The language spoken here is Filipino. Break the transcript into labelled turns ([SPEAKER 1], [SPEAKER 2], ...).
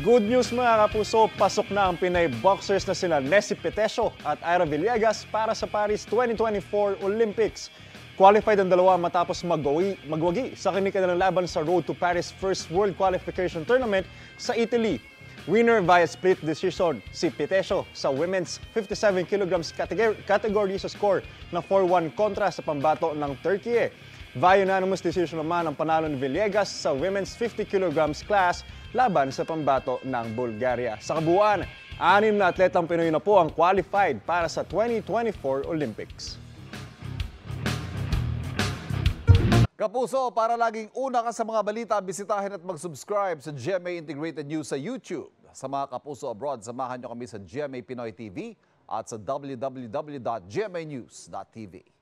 [SPEAKER 1] Good news mga kapuso, pasok na ang Pinay boxers na sila Nessie Petesio at Ira Villegas para sa Paris 2024 Olympics. Qualified ang dalawa matapos magwagi sa kanilang laban sa Road to Paris First World Qualification Tournament sa Italy. Winner via split decision si Petesio sa women's 57 kg category sa score na 4-1 kontra sa pambato ng Turkey. Via unanimous decision naman ang panalo ni Villegas sa women's 50 kg class laban sa pambato ng Bulgaria. Sa kabuuan, 6 na atletang Pinoy na po ang qualified para sa 2024 Olympics.
[SPEAKER 2] Kapuso, para laging una ka sa mga balita, bisitahin at mag-subscribe sa GMA Integrated News sa YouTube. Sa mga kapuso abroad, samahan nyo kami sa GMA Pinoy TV at sa www.gmanews.tv.